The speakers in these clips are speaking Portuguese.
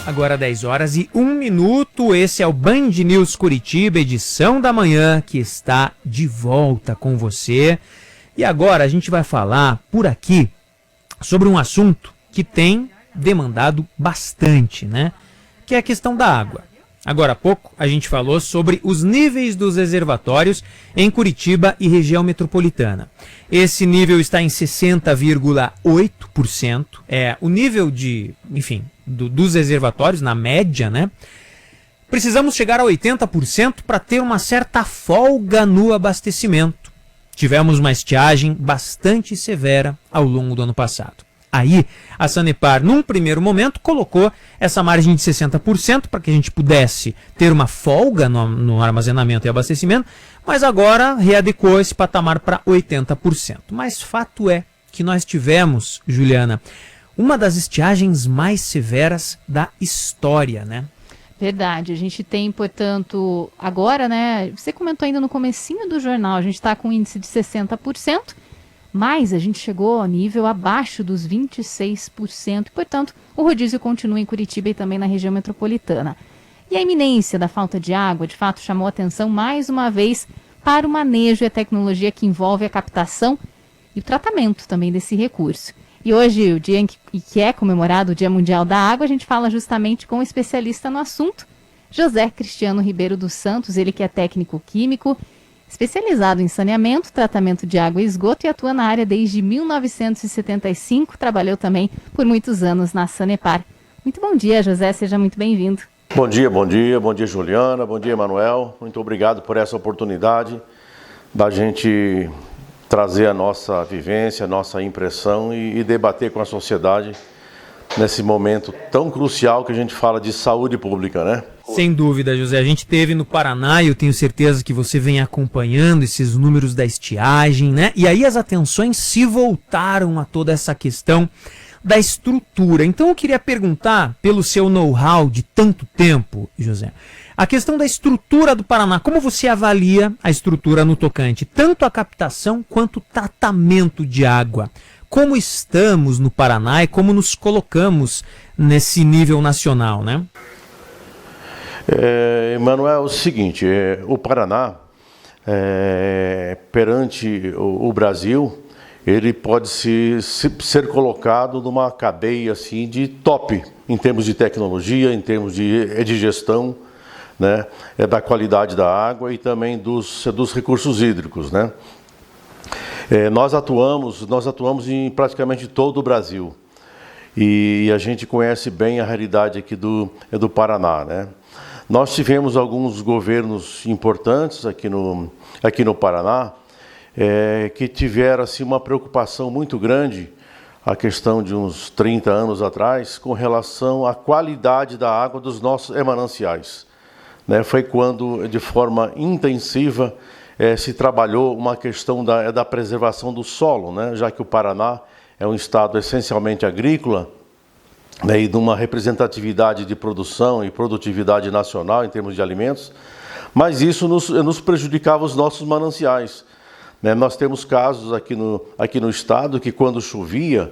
Agora 10h01, esse é o Band News Curitiba, edição da manhã, que está de volta com você. E agora a gente vai falar por aqui sobre um assunto que tem demandado bastante, né? Que é a questão da água. Agora há pouco a gente falou sobre os níveis dos reservatórios em Curitiba e região metropolitana. Esse nível está em 60,8%, é o nível dos reservatórios na média, né? Precisamos chegar a 80% para ter uma certa folga no abastecimento. Tivemos uma estiagem bastante severa ao longo do ano passado. Aí, a Sanepar, num primeiro momento, colocou essa margem de 60% para que a gente pudesse ter uma folga no armazenamento e abastecimento, mas agora readequou esse patamar para 80%. Mas fato é que nós tivemos, Juliana, uma das estiagens mais severas da história, né? Verdade, a gente tem, portanto, agora, né, você comentou ainda no comecinho do jornal, a gente está com um índice de 60%, mas a gente chegou a nível abaixo dos 26%, e, portanto, o rodízio continua em Curitiba e também na região metropolitana. E a iminência da falta de água, de fato, chamou atenção mais uma vez para o manejo e a tecnologia que envolve a captação e o tratamento também desse recurso. E hoje, o dia em que é comemorado o Dia Mundial da Água, a gente fala justamente com um especialista no assunto, José Cristiano Ribeiro dos Santos, ele que é técnico químico, especializado em saneamento, tratamento de água e esgoto e atua na área desde 1975, trabalhou também por muitos anos na Sanepar. Muito bom dia, José, seja muito bem-vindo. Bom dia, Juliana, bom dia, Manuel. Muito obrigado por essa oportunidade da gente trazer a nossa vivência, a nossa impressão e debater com a sociedade nesse momento tão crucial que a gente fala de saúde pública, né? Sem dúvida, José. A gente teve no Paraná e eu tenho certeza que você vem acompanhando esses números da estiagem, né? E aí as atenções se voltaram a toda essa questão da estrutura. Então eu queria perguntar, pelo seu know-how de tanto tempo, José, a questão da estrutura do Paraná. Como você avalia a estrutura no tocante, tanto a captação quanto o tratamento de água? Como estamos no Paraná e como nos colocamos nesse nível nacional, né? Manuel, é o seguinte, o Paraná, perante o Brasil, ele pode ser colocado numa cadeia assim, de top, em termos de tecnologia, em termos de gestão, né, da qualidade da água e também dos recursos hídricos, né? Nós atuamos em praticamente todo o Brasil e a gente conhece bem a realidade aqui do Paraná, né? Nós tivemos alguns governos importantes aqui no Paraná que tiveram assim, uma preocupação muito grande, a questão de uns 30 anos atrás, com relação à qualidade da água dos nossos mananciais, né? Foi quando, de forma intensiva, se trabalhou uma questão da preservação do solo, né? Já que o Paraná é um estado essencialmente agrícola, né, e de uma representatividade de produção e produtividade nacional em termos de alimentos, mas isso nos prejudicava os nossos mananciais, né? Nós temos casos aqui no estado que quando chovia,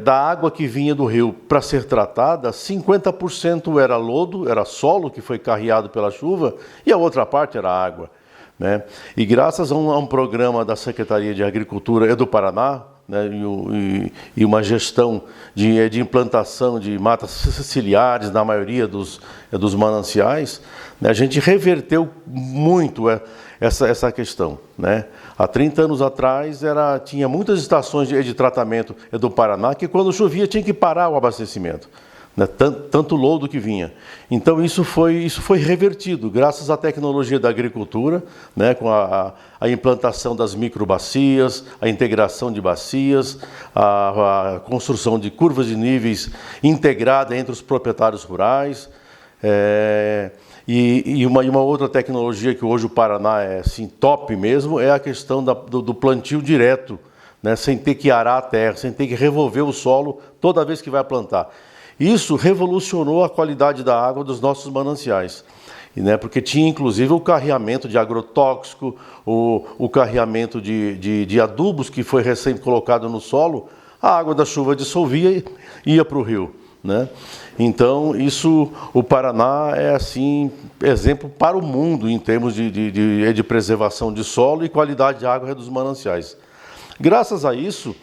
da água que vinha do rio para ser tratada, 50% era lodo, era solo que foi carreado pela chuva e a outra parte era água, né? E graças a um programa da Secretaria de Agricultura do Paraná, né, e uma gestão de implantação de matas ciliares na maioria dos mananciais, né, a gente reverteu muito essa questão, né? Há 30 anos atrás tinha muitas estações de tratamento do Paraná que quando chovia tinha que parar o abastecimento, né, tanto lodo que vinha. Então isso foi revertido graças à tecnologia da agricultura, né, com a implantação das microbacias, a integração de bacias, a construção de curvas de níveis integrada entre os proprietários rurais, e uma outra tecnologia que hoje o Paraná é assim, top mesmo, é a questão do plantio direto, né, sem ter que arar a terra, sem ter que revolver o solo toda vez que vai plantar. Isso revolucionou a qualidade da água dos nossos mananciais, né, porque tinha inclusive o carreamento de agrotóxico, o carreamento de adubos que foi recém colocado no solo, a água da chuva dissolvia e ia para o rio, né? Então, o Paraná é, assim, exemplo para o mundo em termos de preservação de solo e qualidade de água dos mananciais. Graças a isso,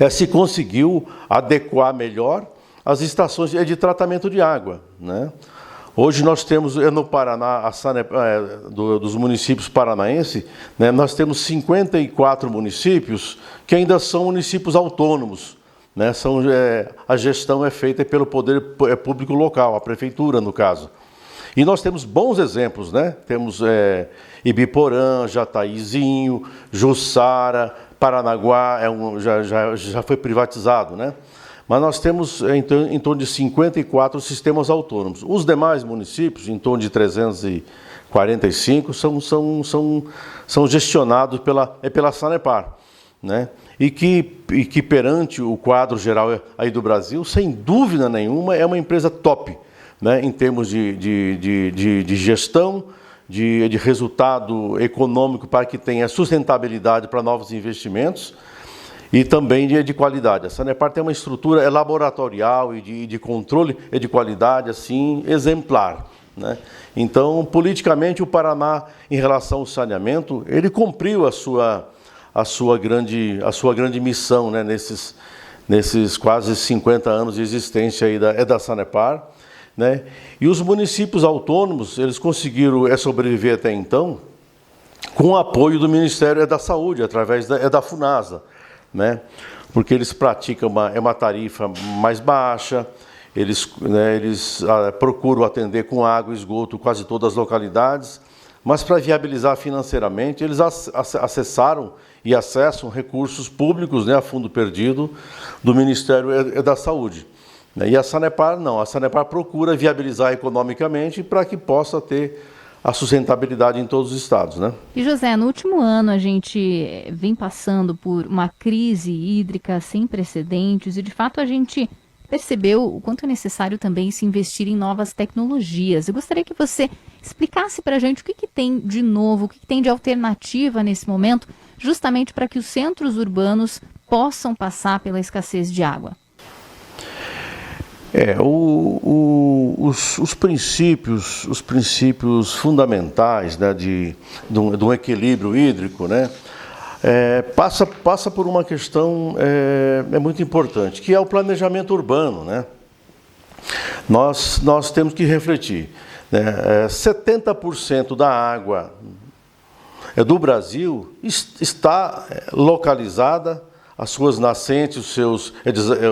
se conseguiu adequar melhor as estações de tratamento de água, né? Hoje nós temos no Paraná, dos municípios paranaenses, né, nós temos 54 municípios que ainda são municípios autônomos, né? A gestão é feita pelo poder público local, a prefeitura no caso. E nós temos bons exemplos, né? Temos Ibiporã, Jataizinho, Jussara, Paranaguá, já foi privatizado, né? Mas nós temos em torno de 54 sistemas autônomos. Os demais municípios, em torno de 345, são gestionados pela Sanepar, né? E que perante o quadro geral aí do Brasil, sem dúvida nenhuma, é uma empresa top, né? Em termos de gestão, de resultado econômico para que tenha sustentabilidade para novos investimentos, e também de qualidade. A Sanepar tem uma estrutura laboratorial e de controle de qualidade assim exemplar, né? Então, politicamente, o Paraná, em relação ao saneamento, ele cumpriu a sua grande missão, né? Nesses quase 50 anos de existência aí da Sanepar, né? E os municípios autônomos, eles conseguiram sobreviver até então com o apoio do Ministério da Saúde, através da Funasa, né? Porque eles praticam uma tarifa mais baixa, eles procuram atender com água e esgoto quase todas as localidades, mas para viabilizar financeiramente, eles acessaram e acessam recursos públicos, né, a fundo perdido, do Ministério da Saúde. E a Sanepar não, a Sanepar procura viabilizar economicamente para que possa ter a sustentabilidade em todos os estados, né? E José, no último ano a gente vem passando por uma crise hídrica sem precedentes e de fato a gente percebeu o quanto é necessário também se investir em novas tecnologias. Eu gostaria que você explicasse para a gente o que tem de novo, o que tem de alternativa nesse momento, justamente para que os centros urbanos possam passar pela escassez de água. Os princípios fundamentais, né, de um equilíbrio hídrico, né, passa por uma questão muito importante, que é o planejamento urbano, né? Nós temos que refletir, né? 70% da água do Brasil está localizada, as suas nascentes,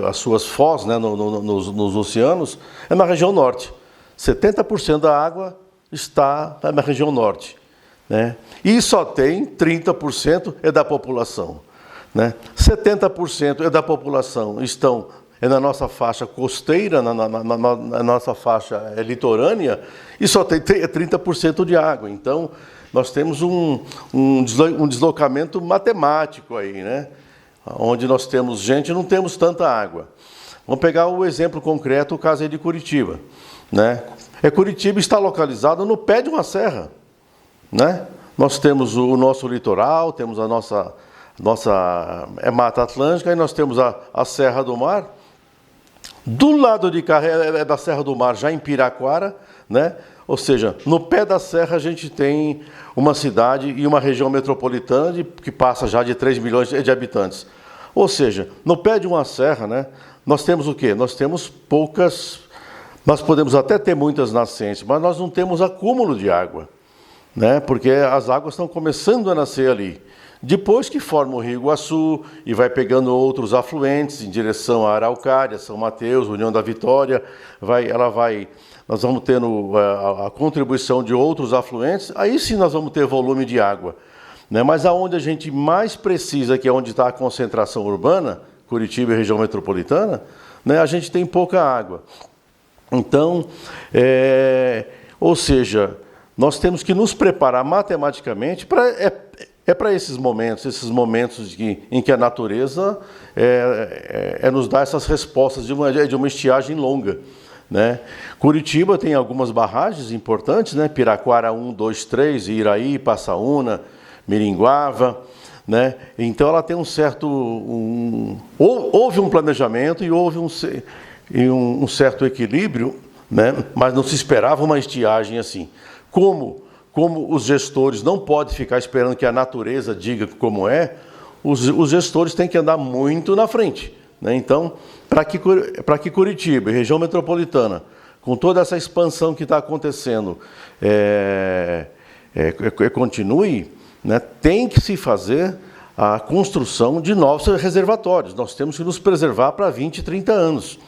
as suas foz, né, nos oceanos, na região norte. 70% da água está na região norte, né? E só tem 30% da população, né? 70% da população estão na nossa faixa costeira, na nossa faixa litorânea, e só tem 30% de água. Então, nós temos um deslocamento matemático aí, né? Onde nós temos gente e não temos tanta água. Vamos pegar o exemplo concreto, o caso aí de Curitiba, né? Curitiba está localizado no pé de uma serra, né? Nós temos o nosso litoral, temos a nossa Mata Atlântica, e nós temos a Serra do Mar. Do lado de cá da Serra do Mar, já em Piraquara, né? Ou seja, no pé da serra a gente tem uma cidade e uma região metropolitana que passa já de 3 milhões de habitantes. Ou seja, no pé de uma serra, né, nós temos o quê? Nós temos nós podemos até ter muitas nascentes, mas nós não temos acúmulo de água, né, porque as águas estão começando a nascer ali. Depois que forma o Rio Iguaçu e vai pegando outros afluentes em direção a Araucária, São Mateus, União da Vitória, nós vamos tendo a contribuição de outros afluentes, aí sim nós vamos ter volume de água, né? Mas aonde a gente mais precisa, que é onde está a concentração urbana, Curitiba e região metropolitana, né, a gente tem pouca água. Então, ou seja, nós temos que nos preparar matematicamente para esses momentos em que a natureza nos dá essas respostas de uma estiagem longa, né? Curitiba tem algumas barragens importantes, né? Piraquara 1, 2, 3, Iraí, Passaúna, Miringuava, né? Então ela tem houve um planejamento e houve e um certo equilíbrio, né? Mas não se esperava uma estiagem assim. Como os gestores não podem ficar esperando que a natureza diga como é, os gestores têm que andar muito na frente, né? Então, para que Curitiba, região metropolitana, com toda essa expansão que está acontecendo, continue, né? Tem que se fazer a construção de novos reservatórios. Nós temos que nos preservar para 20, 30 anos.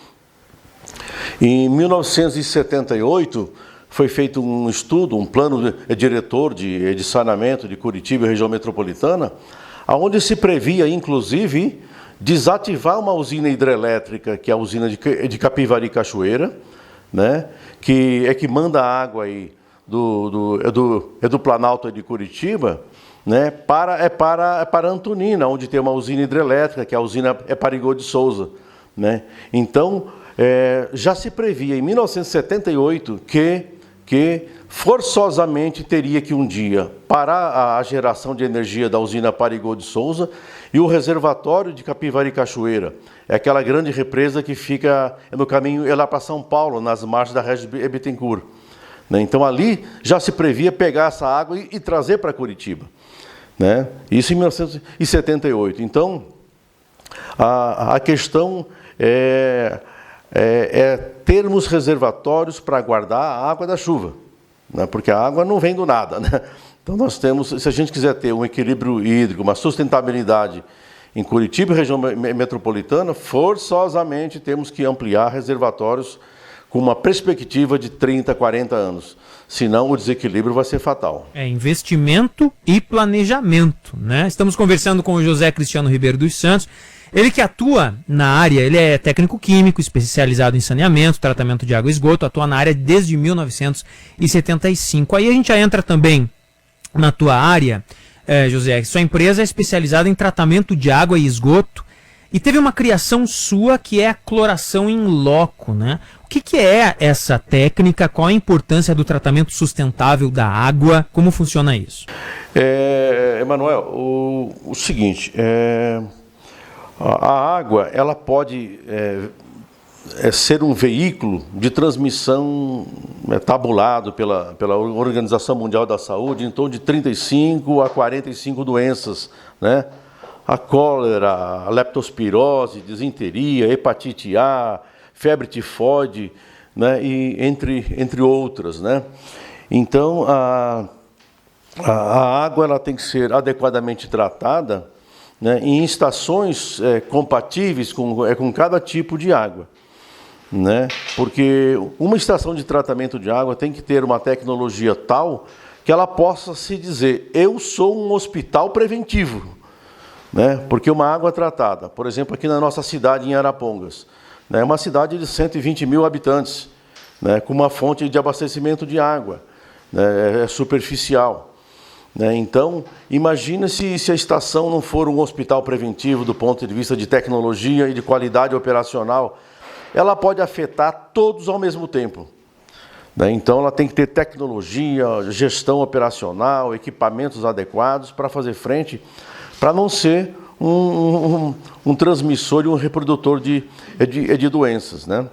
Em 1978, foi feito um estudo, um plano diretor de saneamento de Curitiba e região metropolitana, onde se previa, inclusive, desativar uma usina hidrelétrica, que é a usina de Capivari Cachoeira, né, que manda água aí do Planalto de Curitiba, né, para Antonina, onde tem uma usina hidrelétrica, que é a usina Parigô de Souza, né. Então, já se previa em 1978 que forçosamente teria que um dia parar a geração de energia da usina Parigô de Souza e o reservatório de Capivari Cachoeira, é aquela grande represa que fica no caminho lá para São Paulo, nas margens da Regis Bittencourt, né? Então ali já se previa pegar essa água e trazer para Curitiba, né? Isso em 1978. Então a questão é termos reservatórios para guardar a água da chuva, né? Porque a água não vem do nada, né? Então nós temos, se a gente quiser ter um equilíbrio hídrico, uma sustentabilidade em Curitiba e região metropolitana, forçosamente temos que ampliar reservatórios com uma perspectiva de 30, 40 anos. Senão o desequilíbrio vai ser fatal. Investimento e planejamento, né? Estamos conversando com o José Cristiano Ribeiro dos Santos. Ele que atua na área, ele é técnico químico, especializado em saneamento, tratamento de água e esgoto, atua na área desde 1975. Aí a gente já entra também na tua área, José, sua empresa é especializada em tratamento de água e esgoto e teve uma criação sua que é a cloração in loco, né? O que é essa técnica? Qual a importância do tratamento sustentável da água? Como funciona isso? Emanuel, o seguinte, a água ela pode ser um veículo de transmissão tabulado pela Organização Mundial da Saúde em torno de 35 a 45 doenças, né? A cólera, a leptospirose, disenteria, hepatite A, febre tifoide, né? E entre outras, né? Então a água ela tem que ser adequadamente tratada, né, em estações compatíveis com cada tipo de água, né? Porque uma estação de tratamento de água tem que ter uma tecnologia tal que ela possa se dizer, eu sou um hospital preventivo, né? Porque uma água tratada, por exemplo, aqui na nossa cidade, em Arapongas, né, é uma cidade de 120 mil habitantes, né, com uma fonte de abastecimento de água, né, superficial. Então, imagina se a estação não for um hospital preventivo do ponto de vista de tecnologia e de qualidade operacional, ela pode afetar todos ao mesmo tempo. Então, ela tem que ter tecnologia, gestão operacional, equipamentos adequados para fazer frente, para não ser um transmissor e um reprodutor de doenças, né?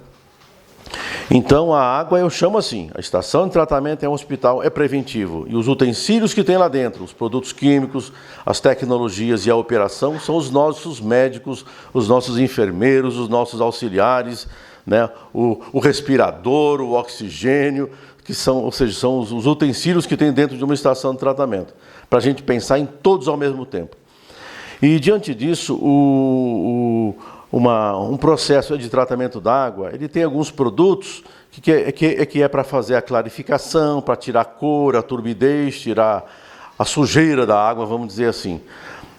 Então, a água eu chamo assim, a estação de tratamento é um hospital, é preventivo. E os utensílios que tem lá dentro, os produtos químicos, as tecnologias e a operação, são os nossos médicos, os nossos enfermeiros, os nossos auxiliares, né? O respirador, o oxigênio, que são, ou seja, são os utensílios que tem dentro de uma estação de tratamento, para a gente pensar em todos ao mesmo tempo. E, diante disso, um processo de tratamento da água, ele tem alguns produtos que é para fazer a clarificação, para tirar a cor, a turbidez, tirar a sujeira da água, vamos dizer assim.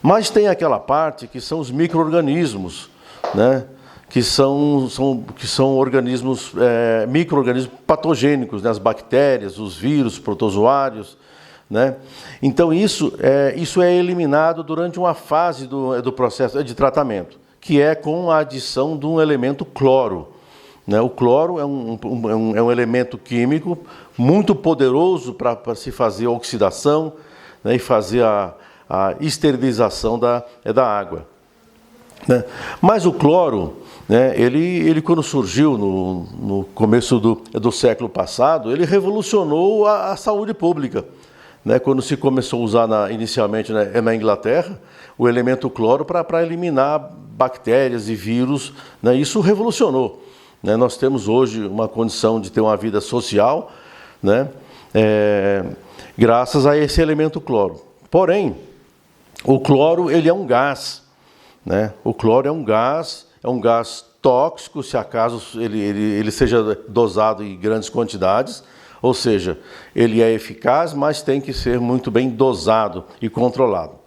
Mas tem aquela parte que são os micro-organismos, né? Que são organismos, micro-organismos patogênicos, né? As bactérias, os vírus, protozoários, né? Então isso é eliminado durante uma fase do processo de tratamento, que é com a adição de um elemento cloro, né? O cloro é um elemento químico muito poderoso para se fazer a oxidação, né? E fazer a esterilização da água. né? Mas o cloro, né, ele quando surgiu no começo do século passado, ele revolucionou a saúde pública. Né? Quando se começou a usar inicialmente, né, na Inglaterra, o elemento cloro para eliminar bactérias e vírus, né? Isso revolucionou. Né? Nós temos hoje uma condição de ter uma vida social, né? Graças a esse elemento cloro. Porém, o cloro ele é um gás. Né? O cloro é um gás tóxico, se acaso ele seja dosado em grandes quantidades, ou seja, ele é eficaz, mas tem que ser muito bem dosado e controlado.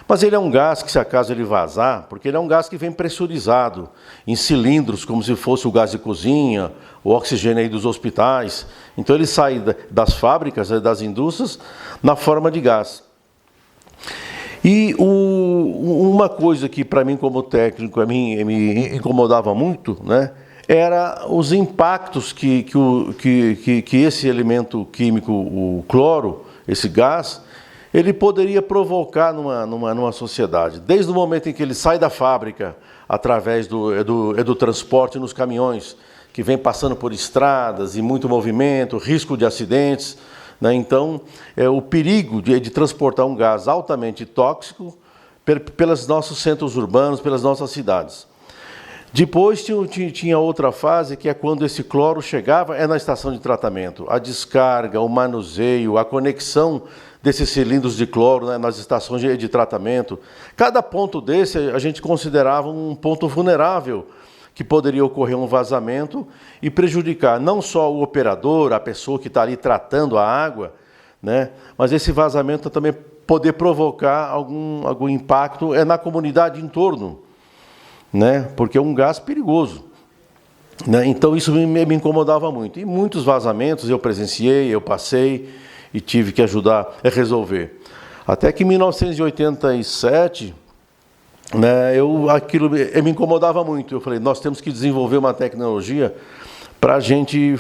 Mas ele é um gás que, se acaso ele vazar, porque ele é um gás que vem pressurizado em cilindros, como se fosse o gás de cozinha, o oxigênio aí dos hospitais. Então ele sai das fábricas, das indústrias, na forma de gás. E uma coisa que para mim como técnico me incomodava muito, né, era os impactos que esse elemento químico, o cloro, esse gás, ele poderia provocar numa sociedade. Desde o momento em que ele sai da fábrica, através do transporte nos caminhões, que vem passando por estradas e muito movimento, risco de acidentes, né? Então, o perigo de transportar um gás altamente tóxico pelos nossos centros urbanos, pelas nossas cidades. Depois tinha outra fase, que é quando esse cloro chegava, na estação de tratamento. A descarga, o manuseio, a conexão desses cilindros de cloro, né, nas estações de tratamento. Cada ponto desse a gente considerava um ponto vulnerável, que poderia ocorrer um vazamento e prejudicar não só o operador, a pessoa que está ali tratando a água, né, mas esse vazamento também poder provocar algum impacto na comunidade em torno, né, porque é um gás perigoso. Né, então isso me incomodava muito. E muitos vazamentos eu presenciei, eu passei e tive que ajudar a resolver. Até que em 1987... né, aquilo me incomodava muito. Eu falei, nós temos que desenvolver uma tecnologia para a gente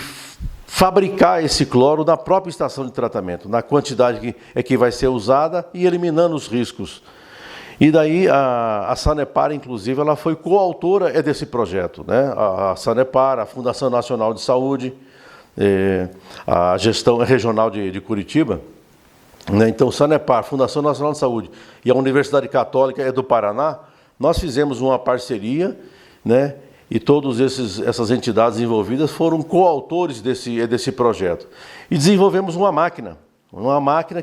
fabricar esse cloro na própria estação de tratamento, na quantidade que vai ser usada e eliminando os riscos. E daí a Sanepar, inclusive, ela foi coautora desse projeto. Né? A Sanepar, a Fundação Nacional de Saúde, a Gestão Regional de Curitiba. Então, Sanepar, Fundação Nacional de Saúde e a Universidade Católica do Paraná, nós fizemos uma parceria, né, e todas essas entidades envolvidas foram coautores desse projeto. E desenvolvemos uma máquina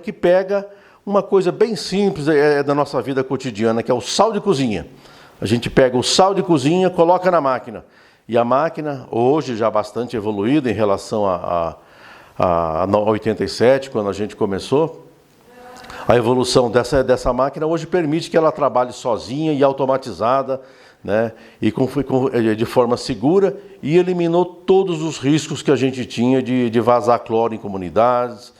que pega uma coisa bem simples da nossa vida cotidiana, que é o sal de cozinha. A gente pega o sal de cozinha, coloca na máquina. E a máquina, hoje já bastante evoluída em relação a 87, quando a gente começou, a evolução dessa máquina hoje permite que ela trabalhe sozinha e automatizada, né, e de forma segura, e eliminou todos os riscos que a gente tinha de vazar cloro em comunidades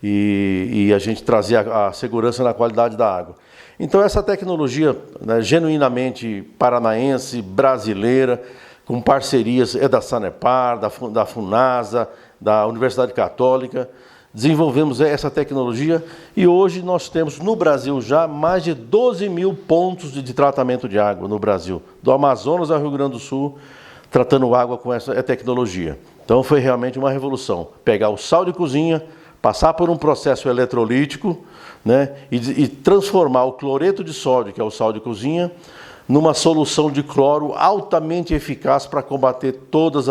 e a gente trazia a segurança na qualidade da água. Então essa tecnologia, né, genuinamente paranaense, brasileira, com parcerias da Sanepar, da Funasa, da Universidade Católica, desenvolvemos essa tecnologia e hoje nós temos no Brasil já mais de 12 mil pontos de tratamento de água no Brasil, do Amazonas ao Rio Grande do Sul, tratando água com essa tecnologia. Então foi realmente uma revolução, pegar o sal de cozinha, passar por um processo eletrolítico, né, e transformar o cloreto de sódio, que é o sal de cozinha, numa solução de cloro altamente eficaz para combater todas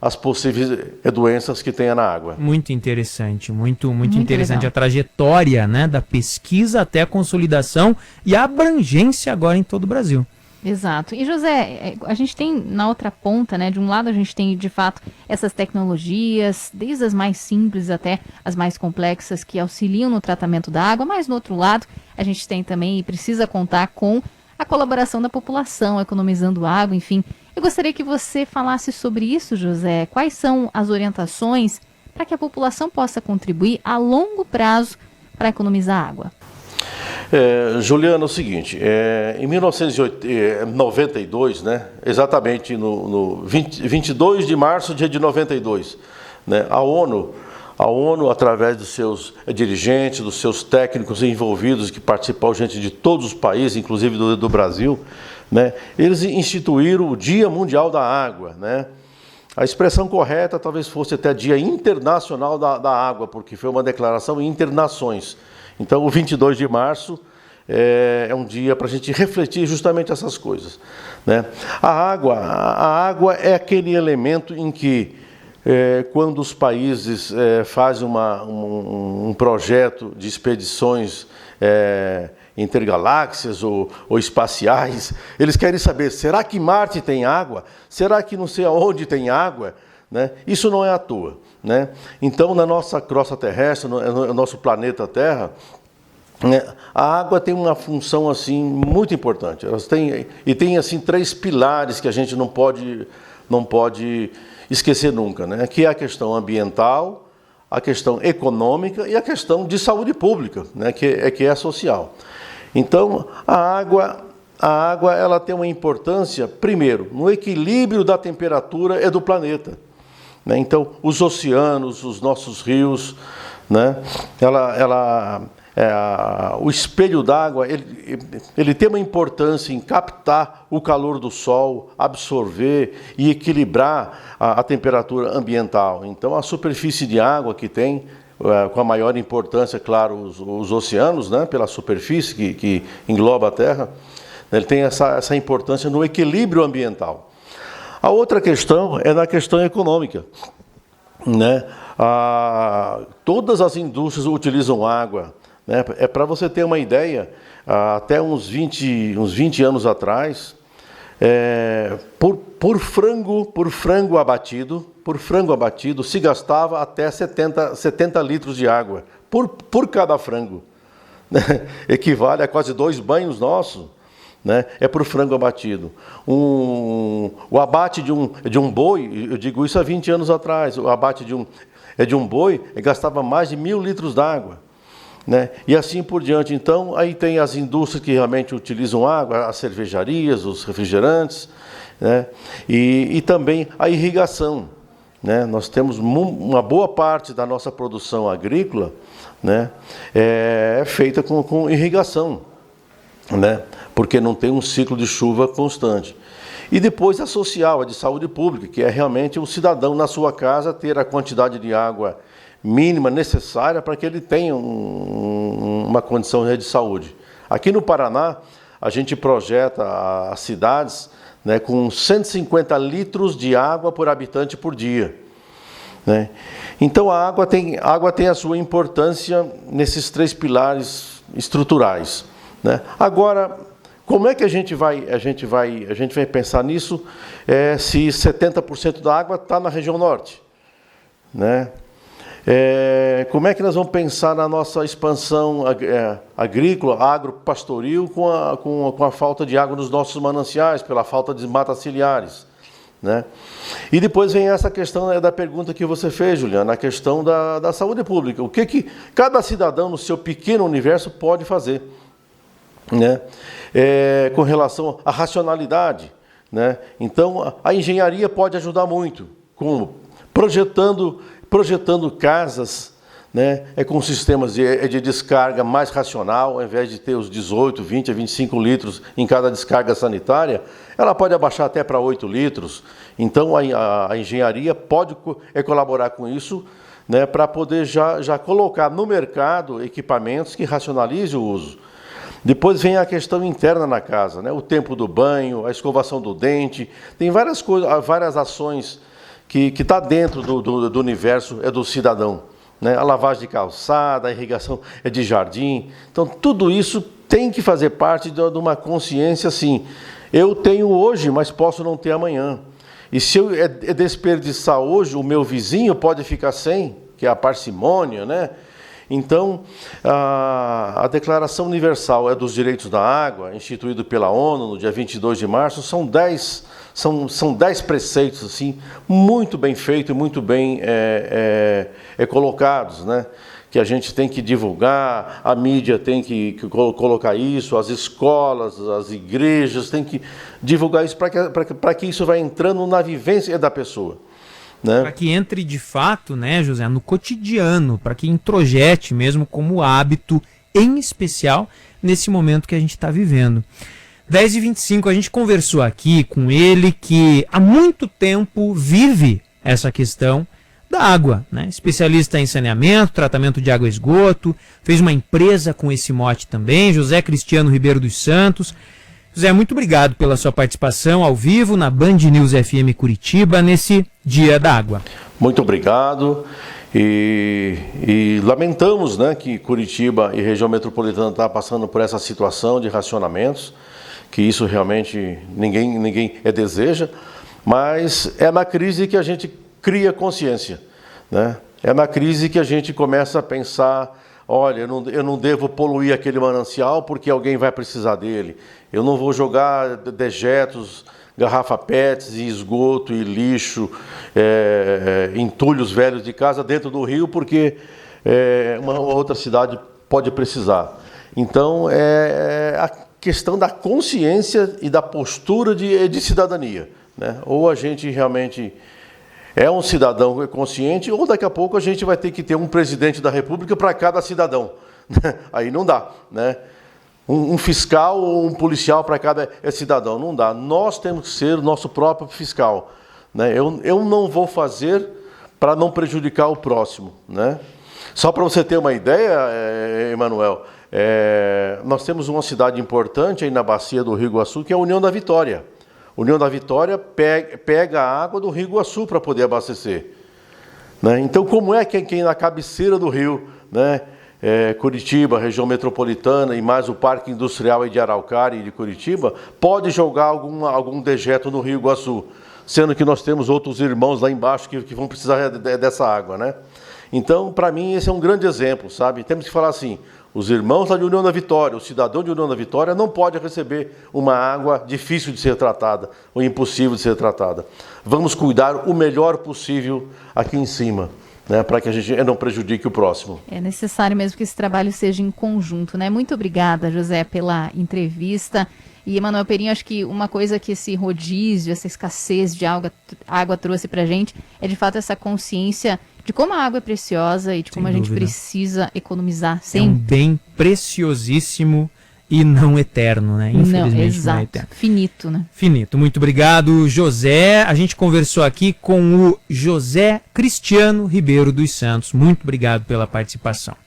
as possíveis doenças que tenha na água. Muito interessante, muito interessante legal. A trajetória, né, da pesquisa até a consolidação e a abrangência agora em todo o Brasil. Exato. E José, a gente tem na outra ponta, né, de um lado a gente tem de fato essas tecnologias, desde as mais simples até as mais complexas que auxiliam no tratamento da água, mas no outro lado a gente tem também e precisa contar com a colaboração da população, economizando água, enfim. Eu gostaria que você falasse sobre isso, José. Quais são as orientações para que a população possa contribuir a longo prazo para economizar água? Juliana, é o seguinte, em 1992, né, exatamente no 22 de março de 92, né, a ONU A ONU, através dos seus dirigentes, dos seus técnicos envolvidos, que participam gente de todos os países, inclusive do Brasil, né, eles instituíram o Dia Mundial da Água, né? A expressão correta talvez fosse até Dia Internacional da Água, porque foi uma declaração internações. Então, o 22 de março é um dia para a gente refletir justamente essas coisas, né? A água é aquele elemento em que, quando os países fazem um projeto de expedições intergaláxias ou espaciais, eles querem saber, será que Marte tem água? Será que não sei aonde tem água? Né? Isso não é à toa, né? Então, na nossa crosta terrestre, no nosso planeta Terra, né, a água tem uma função assim muito importante. Tem assim 3 pilares que a gente não pode esquecer nunca, né? Que é a questão ambiental, a questão econômica e a questão de saúde pública, né? Que é social. Então, a água ela tem uma importância, primeiro, no equilíbrio da temperatura do planeta, né? Então, os oceanos, os nossos rios, né? O espelho d'água, ele tem uma importância em captar o calor do sol, absorver e equilibrar a temperatura ambiental. Então, a superfície de água que tem, com a maior importância, claro, os oceanos, né, pela superfície que engloba a Terra, ele tem essa importância no equilíbrio ambiental. A outra questão é na questão econômica, né? Todas as indústrias utilizam água, né? Para você ter uma ideia, até uns 20 anos atrás, por frango abatido se gastava até 70 litros de água por cada frango, né? Equivale a quase 2 banhos nossos, né? É por frango abatido. O abate de um boi, eu digo isso há 20 anos atrás, o abate de um boi gastava mais de 1.000 litros d'água, né? E assim por diante. Então, aí tem as indústrias que realmente utilizam água, as cervejarias, os refrigerantes, né? E também a irrigação, né? Nós temos uma boa parte da nossa produção agrícola, né, feita com irrigação, né? Porque não tem um ciclo de chuva constante. E depois a social, a de saúde pública, que é realmente o cidadão na sua casa ter a quantidade de água mínima necessária para que ele tenha uma condição de saúde. Aqui no Paraná, a gente projeta as cidades, né, com 150 litros de água por habitante por dia, né? Então a água tem a sua importância nesses 3 pilares estruturais, né? Agora, como é que a gente vai pensar nisso se 70% da água está na região norte, né? Como é que nós vamos pensar na nossa expansão agrícola, agropastoril, com a falta de água nos nossos mananciais, pela falta de matas ciliares, né? E depois vem essa questão da pergunta que você fez, Juliana, a questão da saúde pública. O que cada cidadão no seu pequeno universo pode fazer, né? Com relação à racionalidade, né? Então, a engenharia pode ajudar muito, projetando casas, né, com sistemas de descarga mais racional, ao invés de ter os 18, 20 a 25 litros em cada descarga sanitária, ela pode abaixar até para 8 litros. Então, a engenharia pode colaborar com isso, né, para poder já colocar no mercado equipamentos que racionalizem o uso. Depois vem a questão interna na casa, né, o tempo do banho, a escovação do dente, tem várias coisas, várias ações que está dentro do universo do cidadão, né? A lavagem de calçada, a irrigação de jardim. Então, tudo isso tem que fazer parte de uma consciência assim, eu tenho hoje, mas posso não ter amanhã. E se eu desperdiçar hoje, o meu vizinho pode ficar sem, que é a parcimônia, né? Então, a Declaração Universal dos Direitos da Água, instituída pela ONU no dia 22 de março, são 10 preceitos assim, muito bem feitos e muito bem colocados, né? Que a gente tem que divulgar, a mídia tem que colocar isso, as escolas, as igrejas têm que divulgar isso para que isso vá entrando na vivência da pessoa, né? Para que entre de fato, né, José, no cotidiano, para que introjete mesmo como hábito, em especial nesse momento que a gente está vivendo. 10h25, a gente conversou aqui com ele que há muito tempo vive essa questão da água, né? Especialista em saneamento, tratamento de água e esgoto, fez uma empresa com esse mote também, José Cristiano Ribeiro dos Santos. José, muito obrigado pela sua participação ao vivo na Band News FM Curitiba nesse Dia da Água. Muito obrigado e lamentamos, né, que Curitiba e região metropolitana está passando por essa situação de racionamentos, que isso realmente ninguém deseja, mas é na crise que a gente cria consciência, né? É na crise que a gente começa a pensar, olha, eu não devo poluir aquele manancial porque alguém vai precisar dele, eu não vou jogar dejetos, garrafa PETs e esgoto e lixo, entulhos velhos de casa dentro do rio porque uma outra cidade pode precisar. Então, a questão da consciência e da postura de cidadania, né? Ou a gente realmente é um cidadão consciente, ou daqui a pouco a gente vai ter que ter um presidente da República para cada cidadão. Aí não dá, né? Um fiscal ou um policial para cada cidadão, não dá. Nós temos que ser o nosso próprio fiscal, né? Eu não vou fazer para não prejudicar o próximo, né? Só para você ter uma ideia, Emanuel, nós temos uma cidade importante aí na bacia do Rio Iguaçu, que é a União da Vitória. União da Vitória pega a água do Rio Iguaçu para poder abastecer, né? Então, como é que quem na cabeceira do rio, né, Curitiba, região metropolitana e mais o Parque Industrial de Araucária e de Curitiba, pode jogar algum dejeto no Rio Iguaçu, sendo que nós temos outros irmãos lá embaixo que vão precisar dessa água, né? Então, para mim, esse é um grande exemplo, sabe? Temos que falar assim, os irmãos lá de União da Vitória, o cidadão de União da Vitória não pode receber uma água difícil de ser tratada ou impossível de ser tratada. Vamos cuidar o melhor possível aqui em cima, né, para que a gente não prejudique o próximo. É necessário mesmo que esse trabalho seja em conjunto, né? Muito obrigada, José, pela entrevista. E, Emanuel Perinho, acho que uma coisa que esse rodízio, essa escassez de água trouxe para a gente é, de fato, essa consciência de como a água é preciosa e de como a gente precisa economizar sempre. É um bem preciosíssimo e não eterno, né? Infelizmente, não, exato. Não é eterno. Finito, né? Finito. Muito obrigado, José. A gente conversou aqui com o José Cristiano Ribeiro dos Santos. Muito obrigado pela participação.